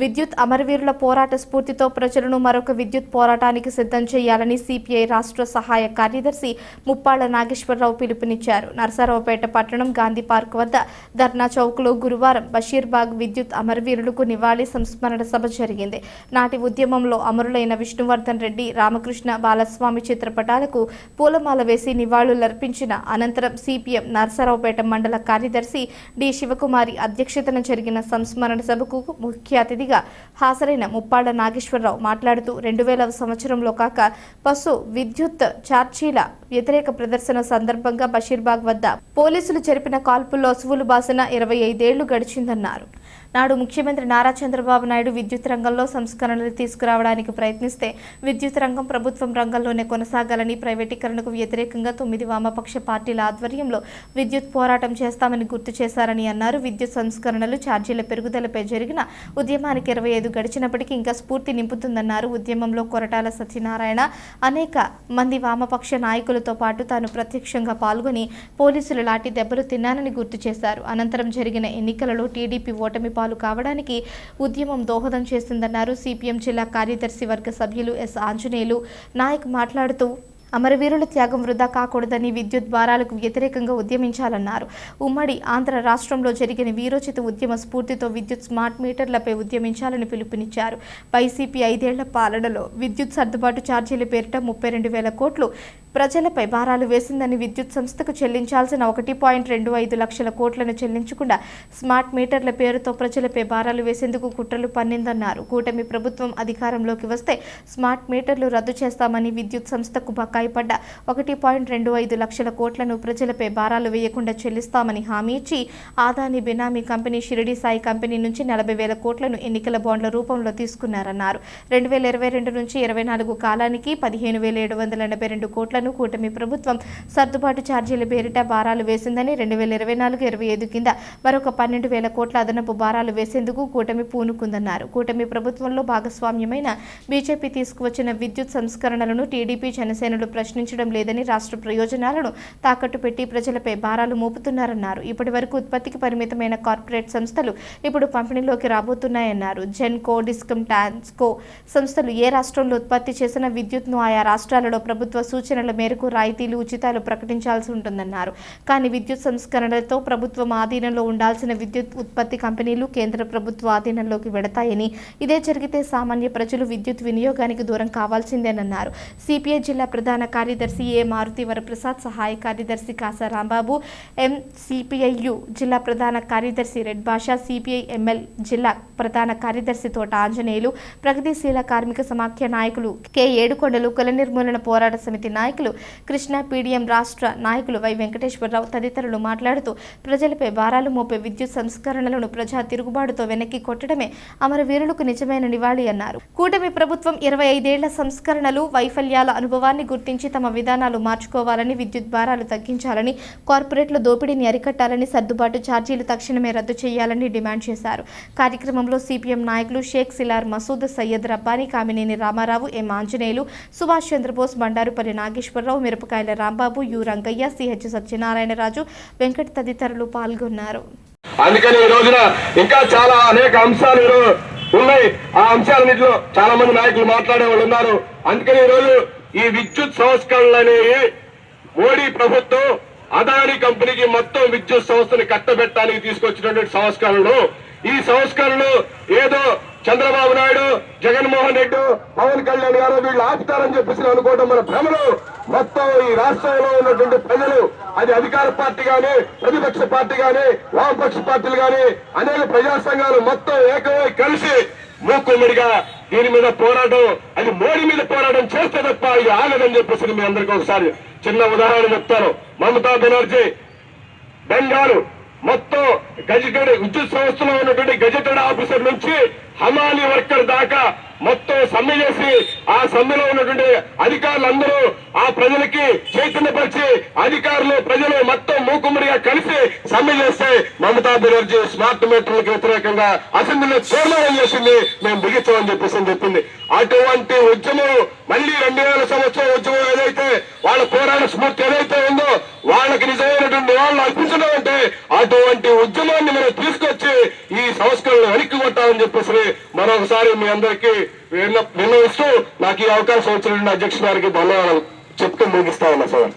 విద్యుత్ అమరవీరుల పోరాట స్ఫూర్తితో ప్రజలను మరొక విద్యుత్ పోరాటానికి సిద్ధం చేయాలని సిపిఐ రాష్ట్ర సహాయ కార్యదర్శి ముప్పాళ్ల నాగేశ్వరరావు పిలుపునిచ్చారు. నరసరావుపేట పట్టణం గాంధీ పార్క్ వద్ద ధర్నా చౌక్లో గురువారం బషీర్బాగ్ విద్యుత్ అమరవీరులకు నివాళి సంస్మరణ సభ జరిగింది. నాటి ఉద్యమంలో అమరులైన విష్ణువర్ధన్ రెడ్డి, రామకృష్ణ, బాలస్వామి చిత్రపటాలకు పూలమాల వేసి నివాళులర్పించిన అనంతరం సిపిఎం నరసరావుపేట మండల కార్యదర్శి డి శివకుమారి అధ్యక్షతన జరిగిన సంస్మరణ సభకు ముఖ్య అతిథిగా హాజరైన ముప్పాళ్ల నాగేశ్వరరావు మాట్లాడుతూ 2000 సంవత్సరంలో కాక పశు విద్యుత్ ఛార్జీల వ్యతిరేక ప్రదర్శన సందర్భంగా బషీర్బాగ్ వద్ద పోలీసులు జరిపిన కాల్పుల్లో అసువులు బాసిన 25 ఏళ్లు గడిచిందన్నారు. నాడు ముఖ్యమంత్రి నారా చంద్రబాబు నాయుడు విద్యుత్ రంగంలో సంస్కరణలు తీసుకురావడానికి ప్రయత్నిస్తే విద్యుత్ రంగం ప్రభుత్వం రంగంలోనే కొనసాగాలని, ప్రైవేటీకరణకు వ్యతిరేకంగా 9 వామపక్ష పార్టీల ఆధ్వర్యంలో విద్యుత్ పోరాటం చేస్తామని గుర్తు చేశారని అన్నారు. విద్యుత్ సంస్కరణలు, ఛార్జీల పెరుగుదలపై జరిగిన ఉద్యమానికి 25 గడిచినప్పటికీ ఇంకా స్ఫూర్తి నింపుతుందన్నారు. ఉద్యమంలో కొరటాల సత్యనారాయణ, అనేక మంది వామపక్ష నాయకులతో పాటు తాను ప్రత్యక్షంగా పాల్గొని పోలీసులు లాఠీ దెబ్బలు తిన్నానని గుర్తు చేశారు. అనంతరం జరిగిన ఎన్నికలలో టీడీపీ ఓటమి పాలు కావడానికి ఉద్యమం దోహదం చేస్తుందన్నారు. సిపిఎం జిల్లా కార్యదర్శి వర్గ సభ్యులు ఎస్ ఆంజనేయులు నాయక్ మాట్లాడుతూ అమరవీరుల త్యాగం వృధా కాకూడదని, విద్యుత్ భారాలకు వ్యతిరేకంగా ఉద్యమించాలన్నారు. ఉమ్మడి ఆంధ్ర రాష్ట్రంలో జరిగిన వీరోచిత ఉద్యమ స్ఫూర్తితో విద్యుత్ స్మార్ట్ మీటర్లపై ఉద్యమించాలని పిలుపునిచ్చారు. వైసీపీ 5 ఏళ్ల పాలనలో విద్యుత్ సర్దుబాటు ఛార్జీల పేరిట 32,000 కోట్లు ప్రజలపై భారాలు వేసిందని, విద్యుత్ సంస్థకు చెల్లించాల్సిన 1.25 లక్షల కోట్లను చెల్లించకుండా స్మార్ట్ మీటర్ల పేరుతో ప్రజలపై భారాలు వేసేందుకు కుట్రలు పన్నిందన్నారు. కూటమి ప్రభుత్వం అధికారంలోకి వస్తే స్మార్ట్ మీటర్లు రద్దు చేస్తామని, విద్యుత్ సంస్థకు బకాయిపడ్డ 1.25 లక్షల కోట్లను ప్రజలపై భారాలు వేయకుండా చెల్లిస్తామని హామీ ఇచ్చి ఆదాని బినామీ కంపెనీ షిరిడి సాయి కంపెనీ నుంచి 40,000 కోట్లను ఎన్నికల బాండ్ల రూపంలో తీసుకున్నారన్నారు. 2022 నుంచి 24 కాలానికి 15,782 కోట్లను కూటమి ప్రభుత్వం సర్దుబాటు ఛార్జీల పేరిట భారాలు వేసిందని, 2024-25 కింద మరొక 12,000 కోట్ల అదనపు భారాలు వేసేందుకు కూటమి పూనుకుందన్నారు. కూటమి ప్రభుత్వంలో భాగస్వామ్యమైన బీజేపీ తీసుకువచ్చిన విద్యుత్ సంస్కరణలను టీడీపీ, జనసేనలు ప్రశ్నించడం లేదని, రాష్ట్ర ప్రయోజనాలను తాకట్టు పెట్టి ప్రజలపై భారాలు మోపుతున్నారన్నారు. ఇప్పటి వరకు ఉత్పత్తికి పరిమితమైన కార్పొరేట్ సంస్థలు ఇప్పుడు పంపిణీలోకి రాబోతున్నాయన్నారు. జెన్కో, డిస్కమ్, టాన్స్కో సంస్థలు ఏ రాష్ట్రంలో ఉత్పత్తి చేసిన విద్యుత్ను ఆయా రాష్ట్రాలలో ప్రభుత్వ సూచనల మేరకు రాయితీలు, ఉచితాలు ప్రకటించాల్సి ఉంటుందన్నారు. కానీ విద్యుత్ సంస్కరణలతో ప్రభుత్వం ఆధీనంలో ఉండాల్సిన విద్యుత్ ఉత్పత్తి కంపెనీలు కేంద్ర ప్రభుత్వ ఆధీనంలోకి వెడతాయని, ఇదే జరిగితే సామాన్య ప్రజలు విద్యుత్ వినియోగానికి దూరం కావాల్సిందేనన్నారు. సిపిఐ జిల్లా ప్రధాన కార్యదర్శి ఏ మారుతి వరప్రసాద్, సహాయ కార్యదర్శి కాసా రాంబాబు, సిపిఐయు జిల్లా ప్రధాన కార్యదర్శి రెడ్ భాషా, సిపిఐ ఎంఎల్ జిల్లా ప్రధాన కార్యదర్శి తోట ఆంజనేయులు, ప్రగతిశీల కార్మిక సమాఖ్య నాయకులు కె ఏడుకొండలు, కుల నిర్మూలన పోరాట సమితి నాయకులు కృష్ణ, పీడీఎం రాష్ట్ర నాయకులు వై వెంకటేశ్వరరావు తదితరులు మాట్లాడుతూ ప్రజలపై భారాలు మోపే విద్యుత్ సంస్కరణలను ప్రజా తిరుగుబాటుతో వెనక్కి కొట్టడమే అమరవీరులకు నిజమైన నివాళి అన్నారు. కూటమి ప్రభుత్వం 25 ఏళ్ల సంస్కరణలు, వైఫల్యాల అనుభవాన్ని గుర్తించి తమ విధానాలు మార్చుకోవాలని, విద్యుత్ భారాలు తగ్గించాలని, కార్పొరేట్ల దోపిడీని అరికట్టాలని, సర్దుబాటు ఛార్జీలు తక్షణమే రద్దు చేయాలని డిమాండ్ చేశారు. కార్యక్రమంలో సిపిఎం నాయకులు షేక్ సిలార్ మసూద్, సయ్యద్ రబ్బానీ, కామినేని రామారావు, ఎం ఆంజనేయులు, సుభాష్ చంద్రబోస్, బండారుపల్లి నాగేశ్వరరావు, మిరపకాయల రాంబాబు, యు రంగయ్య, సిహెచ్ సత్యనారాయణరాజు, వెంకట్ తదితరులు పాల్గొన్నారు. అందుకని ఈ రోజున ఇంకా చాలా అనేక అంశాలు ఉన్నాయి. ఆ అంశాలన్నింటిలో చాలా మంది నాయకులు మాట్లాడే వాళ్ళు ఉన్నారు. అందుకని ఈ రోజు ఈ విద్యుత్ సంస్కరణలు అనేవి మోడీ ప్రభుత్వం అదాని కంపెనీకి మొత్తం విద్యుత్ సంస్థని కట్టబెట్టడానికి తీసుకొచ్చినటువంటి సంస్కరణలు. ఈ సంస్కరణలు ఏదో చంద్రబాబు నాయుడు, జగన్మోహన్ రెడ్డి, పవన్ కళ్యాణ్ గారు వీళ్ళు ఆపుతారని చెప్పేసి అనుకోవడం మన భ్రమలు. మొత్తం ఈ రాష్ట్రంలో ఉన్నటువంటి ప్రజలు, అది అధికార పార్టీ గాని, ప్రతిపక్ష పార్టీ గాని, వామపక్ష పార్టీలు గాని, అనేక ప్రజా సంఘాలు మొత్తం ఏకమై కలిసి మూకుమ్మడిగా దీని మీద పోరాటం, అది మోడీ మీద పోరాటం చేస్తే తప్ప ఇది ఆగదని చెప్పేసి మీ అందరికీ ఒకసారి చిన్న ఉదాహరణ చెప్తాను. మమతా బెనర్జీ బెంగాల్ మొత్తం గజెటెడ్ విద్యుత్ సంస్థలో ఉన్నటువంటి గజెటెడ్ ఆఫీసర్ నుంచి హమాలి వర్కర్ దాకా మొత్తం సమ్మె చేసి ఆ సమ్మెలో ఉన్నటువంటి అధికారులందరూ ఆ ప్రజలకి చైతన్యపరిచి అధికారులు, ప్రజలు మొత్తం మూకుమ్మడిగా కలిసి సమ్మె చేస్తే మమతా బెనర్జీ స్మార్ట్ మీటర్లకు వ్యతిరేకంగా అసెంబ్లీలో తీర్మానం చేసింది, మేము బిగించామని చెప్పేసి చెప్పింది. అటువంటి ఉద్యమం మళ్ళీ 2000 సంవత్సరం ఉద్యమం ఏదైతే వాళ్ళ పోరాట స్ఫూర్తి ఏదైతే ఉందో వాళ్ళకి నిజమైనటువంటి నివాళులు అర్పించడం అంటే అటువంటి ఉద్యమాన్ని మనం తీసుకొచ్చి ఈ సంస్కరణలు వెనక్కి కొట్టాలని చెప్పేసి మరొకసారి మీ అందరికీ విన్నవిస్తూ నాకు ఈ అవకాశం వచ్చినటువంటి అధ్యక్షుడు గారికి ధన్యవాదాలు చెప్తూ ముగిస్తా ఉన్నా సార్.